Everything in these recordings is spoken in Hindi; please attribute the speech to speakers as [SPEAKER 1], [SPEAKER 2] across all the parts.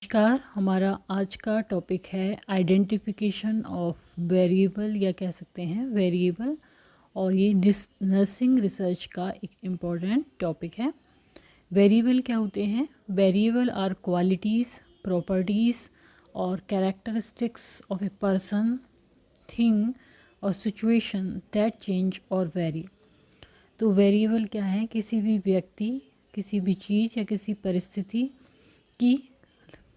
[SPEAKER 1] नमस्कार। हमारा आज का टॉपिक है आइडेंटिफिकेशन ऑफ वेरिएबल या कह सकते हैं वेरिएबल, और ये नर्सिंग रिसर्च का एक इम्पॉर्टेंट टॉपिक है। वेरिएबल क्या होते हैं? वेरिएबल आर क्वालिटीज़, प्रॉपर्टीज़ और characteristics of a person, thing और सिचुएशन दैट चेंज और वेरी। तो वेरिएबल क्या है? किसी भी व्यक्ति, किसी भी चीज़ या किसी परिस्थिति की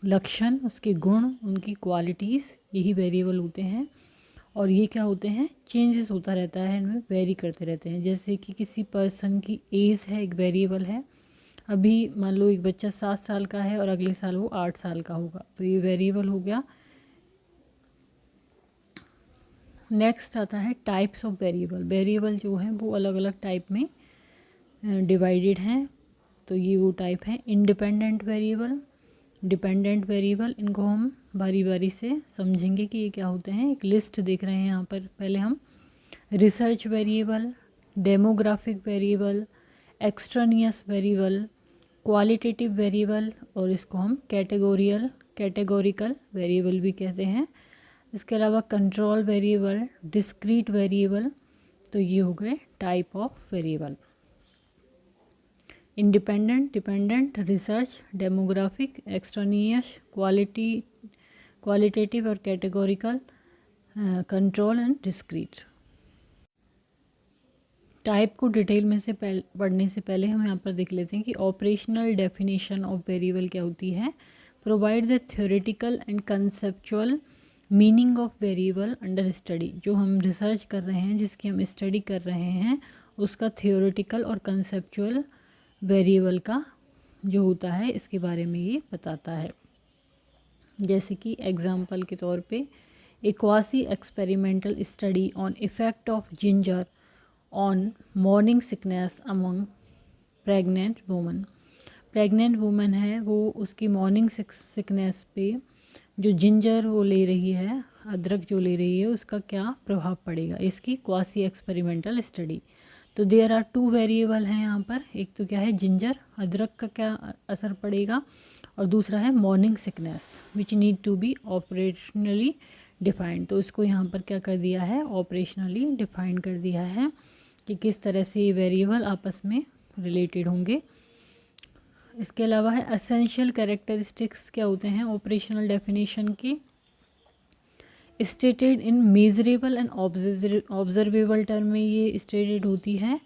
[SPEAKER 1] लक्षण, उसके गुण, उनकी क्वालिटीज़, यही वेरिएबल होते हैं। और ये क्या होते हैं? चेंजेस होता रहता है, इनमें वेरी करते रहते हैं। जैसे कि किसी पर्सन की एज है, एक वेरिएबल है। अभी मान लो एक बच्चा 7 साल का है और अगले साल वो 8 साल का होगा, तो ये वेरिएबल हो गया। नेक्स्ट आता है टाइप्स ऑफ वेरिएबल। वेरिएबल जो हैं वो अलग अलग टाइप में डिवाइडेड हैं। तो ये वो टाइप है इंडिपेंडेंट वेरिएबल, डिपेंडेंट वेरिएबल। इनको हम बारी बारी से समझेंगे कि ये क्या होते हैं। एक लिस्ट देख रहे हैं यहाँ पर। पहले हम research variable, demographic variable, extraneous variable, qualitative variable, और इसको हम कैटेगोरिकल वेरिएबल भी कहते हैं। इसके अलावा कंट्रोल वेरिएबल, डिस्क्रीट वेरिएबल। तो ये हो गए type of variable. Independent, dependent, research, demographic, extraneous, qualitative और categorical, control and discrete. Type को डिटेल में से पढ़ने से पहले हम यहाँ पर देख लेते हैं कि ऑपरेशनल डेफिनेशन ऑफ वेरिएबल क्या होती है। Provide the theoretical and conceptual meaning of variable under study. जो हम रिसर्च कर रहे हैं, जिसकी हम स्टडी कर रहे हैं, उसका थ्योरेटिकल और कंसेप्चुअल वेरिएबल का जो होता है, इसके बारे में ये बताता है। जैसे कि एग्जाम्पल के तौर पे a quasi experimental study on effect of ginger on morning sickness among pregnant woman. Pregnant woman है, वो उसकी मॉर्निंग सिकनेस पे जो जिंजर वो ले रही है, अदरक जो ले रही है, उसका क्या प्रभाव पड़ेगा, इसकी क्वासी एक्सपेरिमेंटल स्टडी। तो देयर आर 2 वेरिएबल हैं यहाँ पर। एक तो क्या है जिंजर, अदरक का क्या असर पड़ेगा, और दूसरा है morning sickness which need to be operationally defined. तो इसको यहाँ पर क्या कर दिया है, ऑपरेशनली डिफाइन कर दिया है कि किस तरह से ये वेरिएबल आपस में रिलेटेड होंगे। इसके अलावा है एसेंशियल कैरेक्टरिस्टिक्स क्या होते हैं ऑपरेशनल डेफिनेशन की। Stated in measurable and observable term में ये स्टेटेड होती है।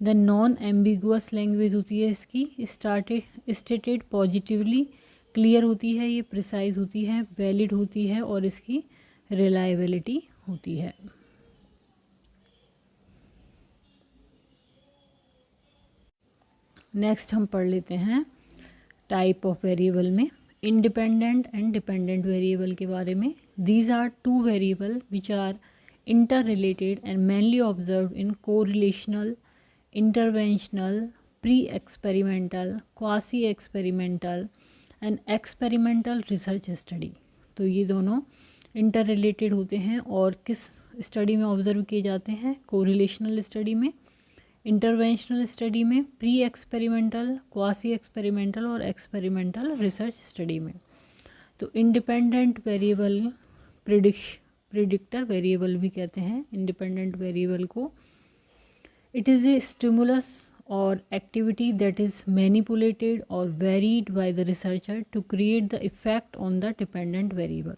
[SPEAKER 1] द नॉन एम्बिगुअस लैंग्वेज होती है इसकी। स्टेटेड पॉजिटिवली, क्लियर होती है, ये प्रिसाइज होती है, वैलिड होती है, और इसकी रिलायबिलिटी होती है। नेक्स्ट हम पढ़ लेते हैं टाइप ऑफ वेरिएबल में इंडिपेंडेंट एंड डिपेंडेंट वेरिएबल के बारे में। These are 2 variable which are interrelated and mainly observed in correlational, interventional, pre-experimental, quasi-experimental and experimental research study। तो ये दोनों इंटर होते हैं और किस स्टडी में ऑब्जर्व किए जाते हैं? कोरिलेशनल स्टडी में, इंटरवेंशनल स्टडी में, प्री एक्सपेरिमेंटल, क्वासी एक्सपेरिमेंटल और एक्सपेरिमेंटल रिसर्च स्टडी में। तो इंडिपेंडेंट वेरिएबल प्रिडिक्टर वेरिएबल भी कहते हैं इंडिपेंडेंट वेरिएबल को। इट इज़ ए स्टिमुलस और एक्टिविटी दैट इज़ मैनिपुलेटेड और varied by the researcher to create the effect on the dependent variable.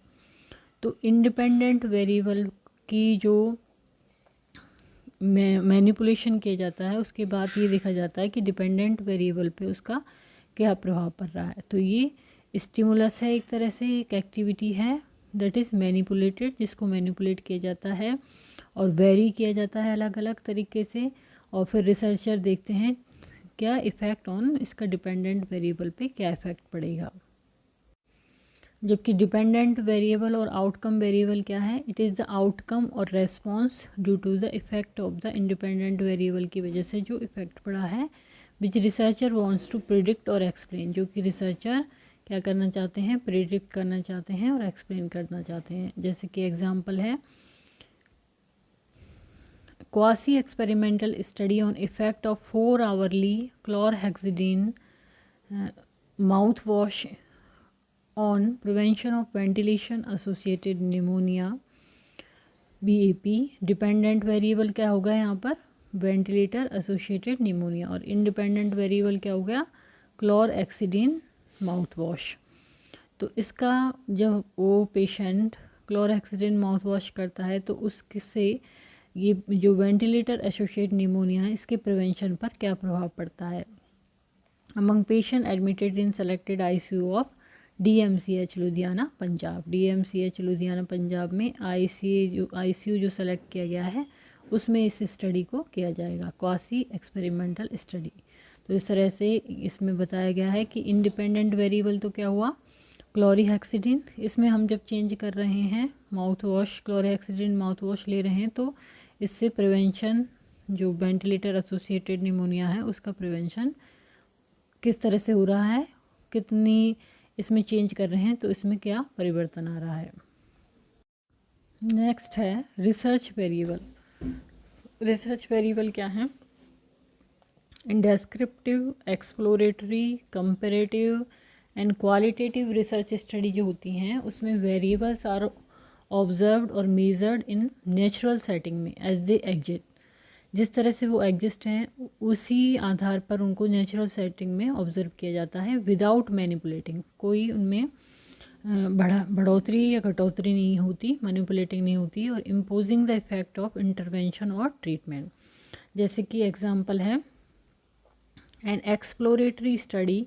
[SPEAKER 1] तो इंडिपेंडेंट वेरिएबल की जो मैनिपुलेशन किया जाता है, उसके बाद ये देखा जाता है कि डिपेंडेंट वेरिएबल पे उसका क्या प्रभाव पड़ रहा है। तो ये स्टिमुलस है, एक तरह से एक एक्टिविटी है दैट इज़ मैनिपुलेटेड, जिसको मैनिपुलेट किया जाता है और वेरी किया जाता है अलग अलग तरीके से, और फिर रिसर्चर देखते हैं क्या इफ़ेक्ट ऑन इसका डिपेंडेंट वेरिएबल पे क्या इफ़ेक्ट पड़ेगा। जबकि डिपेंडेंट वेरिएबल और आउटकम वेरिएबल क्या है? इट इज़ द आउटकम और response due to the effect of the independent variable की वजह से जो इफेक्ट पड़ा है, which researcher wants to predict और एक्सप्लेन, जो कि रिसर्चर क्या करना चाहते हैं? प्रिडिक्ट करना चाहते हैं और एक्सप्लेन करना चाहते हैं। जैसे कि एग्जाम्पल है quasi experimental study on effect of 4 hourly chlorhexidine mouth wash on prevention of ventilation associated pneumonia BAP। Dependent variable क्या होगा यहाँ पर, वेंटिलेटर एसोसिएटेड निमोनिया, और इंडिपेंडेंट वेरिएबल क्या हो गया, क्लोरहेक्सिडिन माउथ वॉश। तो इसका जब वो पेशेंट क्लोरहेक्सिडिन माउथ वॉश करता है तो उससे ये जो वेंटिलेटर एसोसिएटेड निमोनिया है इसके प्रिवेंशन पर क्या प्रभाव पड़ता है। Among patient admitted in selected ICU of DMCH Ludhiana Punjab. DMCH Ludhiana Punjab में ICU जो सेलेक्ट किया गया है उसमें इस स्टडी को किया जाएगा, क्वासी एक्सपेरिमेंटल स्टडी। तो इस तरह से इसमें बताया गया है कि इंडिपेंडेंट वेरिएबल तो क्या हुआ, क्लोरहेक्सिडिन। इसमें हम जब चेंज कर रहे हैं mouth wash, chlorhexidine mouth wash ले रहे हैं तो इससे प्रिवेंशन जो वेंटिलेटर एसोसिएटेड निमोनिया है उसका प्रिवेंशन किस तरह से हो रहा है, कितनी इसमें चेंज कर रहे हैं तो इसमें क्या परिवर्तन आ रहा है। नेक्स्ट है रिसर्च वेरिएबल। रिसर्च वेरिएबल क्या है, descriptive, exploratory, comparative and qualitative research study जो होती हैं उसमें वेरिएबल्स आर ऑब्जर्व्ड और मेजर्ड इन नेचुरल सेटिंग में एज दे एग्जिस्ट। जिस तरह से वो एग्जिस्ट हैं उसी आधार पर उनको नेचुरल सेटिंग में ऑब्जर्व किया जाता है विदाउट मैनिपुलेटिंग। कोई उनमें बढ़ोतरी या घटोतरी नहीं होती, मैनिपुलेटिंग नहीं होती, और imposing the effect of intervention और ट्रीटमेंट। जैसे कि एग्जांपल है एन एक्सप्लोरेटरी स्टडी,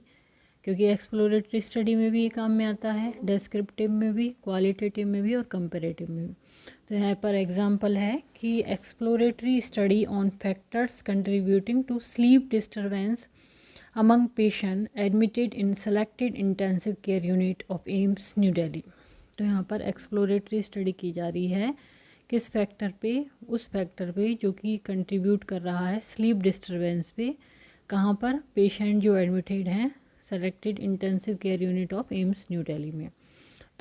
[SPEAKER 1] क्योंकि एक्सप्लोरेटरी स्टडी में भी ये काम में आता है, डेस्क्रिप्टिव में भी, क्वालिटेटिव में भी और कंपेरेटिव में भी। तो यहाँ पर एग्जांपल है कि exploratory study on factors contributing to sleep disturbance among patient admitted in selected intensive care unit of AIIMS New Delhi. तो यहाँ पर एक्सप्लोरेटरी स्टडी की जा रही है किस फैक्टर पे, उस फैक्टर पे जो कि कंट्रीब्यूट कर रहा है स्लीप डिस्टर्बेंस पे, कहाँ पर, पेशेंट जो एडमिटेड हैं selected intensive care unit of AIIMS New Delhi में।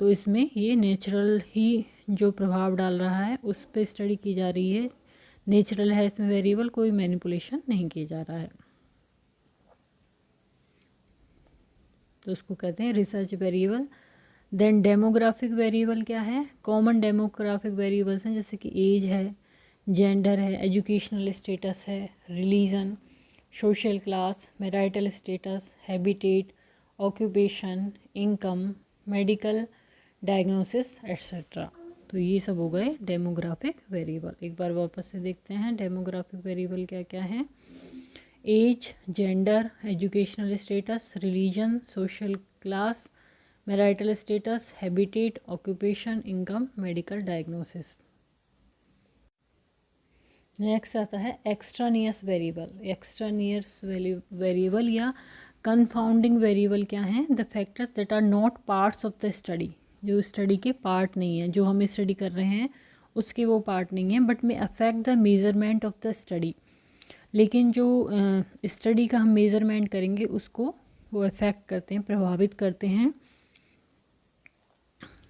[SPEAKER 1] तो इसमें ये नेचुरल ही जो प्रभाव डाल रहा है उस पर स्टडी की जा रही है, नेचुरल है इसमें वेरिएबल, कोई मैनिपुलेशन नहीं किया जा रहा है, तो उसको कहते हैं research variable. Then demographic variable क्या है, कॉमन डेमोग्राफिक वेरिएबल्स हैं जैसे कि एज है, जेंडर है, एजुकेशनल स्टेटस है, religion, social class, marital status, habitat, occupation, income, medical diagnosis etcetera. तो ये सब हो गए डेमोग्राफिक वेरिएबल। एक बार वापस से देखते हैं डेमोग्राफिक वेरिएबल क्या क्या है। Age, gender, educational status, religion, social class, marital status, habitat, occupation, income, medical diagnosis. Next आता है एक्सट्रानियस वेरिएबल। एक्सट्रानियस वेरिएबल या कंफाउंडिंग वेरिएबल क्या हैं, the factors that are not parts of the study, जो स्टडी के पार्ट नहीं है, जो हम स्टडी कर रहे हैं उसके वो पार्ट नहीं है, बट में affect the measurement of the study. लेकिन जो स्टडी का हम मेज़रमेंट करेंगे उसको वो अफेक्ट करते हैं, प्रभावित करते हैं।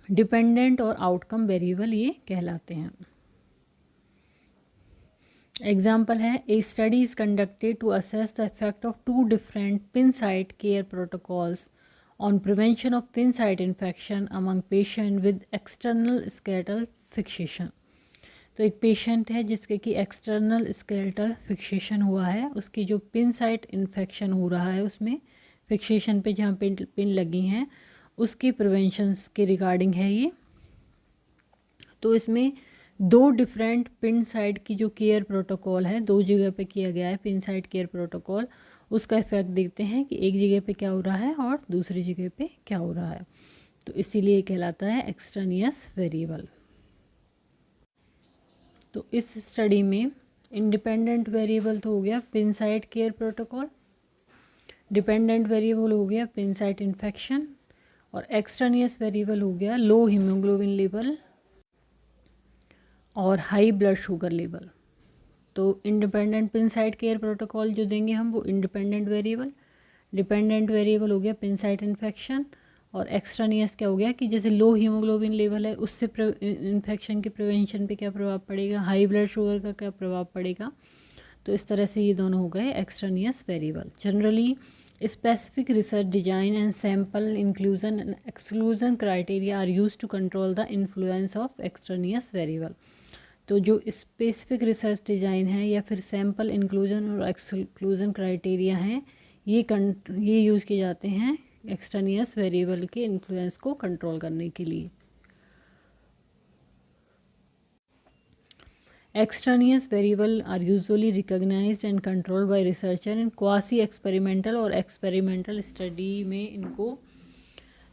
[SPEAKER 1] डिपेंडेंट और आउटकम वेरिएबल ये कहलाते हैं। एग्जाम्पल है a study is conducted to assess the effect of 2 different pin site care protocols on prevention of pin site infection among patient with external skeletal fixation. तो एक पेशेंट है जिसके कि एक्सटर्नल स्केलेटल फिक्सेशन हुआ है, उसकी जो पिन साइट इन्फेक्शन हो रहा है उसमें फिक्सेशन पे जहाँ पिन लगी हैं उसकी प्रिवेंशंस के रिगार्डिंग है ये। तो इसमें 2 डिफरेंट पिन साइट की जो केयर प्रोटोकॉल है, 2 जगह पे किया गया है पिन साइट केयर प्रोटोकॉल, उसका इफेक्ट देखते हैं कि एक जगह पे क्या हो रहा है और दूसरी जगह पे क्या हो रहा है। तो इसीलिए कहलाता है एक्सट्रानियस वेरिएबल। तो इस स्टडी में इंडिपेंडेंट वेरिएबल तो हो गया pin site care protocol, dependent variable हो गया पिन साइट इन्फेक्शन, और एक्सट्रानियस वेरिएबल हो गया लो हीमोग्लोबिन लेवल और हाई ब्लड शुगर लेवल। तो independent pin site care protocol जो देंगे हम वो इंडिपेंडेंट वेरिएबल, डिपेंडेंट वेरिएबल हो गया पिन साइट इन्फेक्शन, और एक्सट्रानियस क्या हो गया कि जैसे लो हीमोग्लोबिन लेवल है उससे इन्फेक्शन के प्रिवेंशन पे क्या प्रभाव पड़ेगा, हाई ब्लड शुगर का क्या प्रभाव पड़ेगा। तो इस तरह से ये दोनों हो गए extraneous variable. Generally Specific research design and sample inclusion and exclusion criteria are used to control the influence of extraneous variable. तो जो स्पेसिफिक रिसर्च डिज़ाइन है या फिर सैम्पल इंक्लूजन और एक्सक्लूजन क्राइटेरिया हैं, ये यूज़ किए जाते हैं एक्सट्रानियस वेरिएबल के इन्फ्लुएंस को कंट्रोल करने के लिए. Extraneous variables are usually recognized and controlled by researcher in quasi-experimental और experimental study में इनको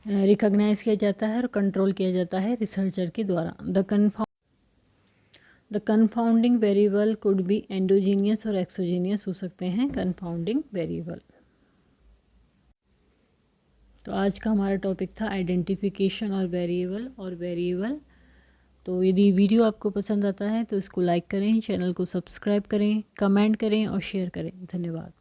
[SPEAKER 1] रिकॉग्नाइज किया जाता है और कंट्रोल किया जाता है रिसर्चर के द्वारा. The confounding variable could be endogenous और एक्सोजीनियस हो सकते हैं कन्फाउंडिंग वेरिएबल. तो आज का हमारा टॉपिक था आइडेंटिफिकेशन और वेरिएबल. तो यदि वीडियो आपको पसंद आता है तो इसको लाइक करें, चैनल को सब्सक्राइब करें, कमेंट करें और शेयर करें. धन्यवाद.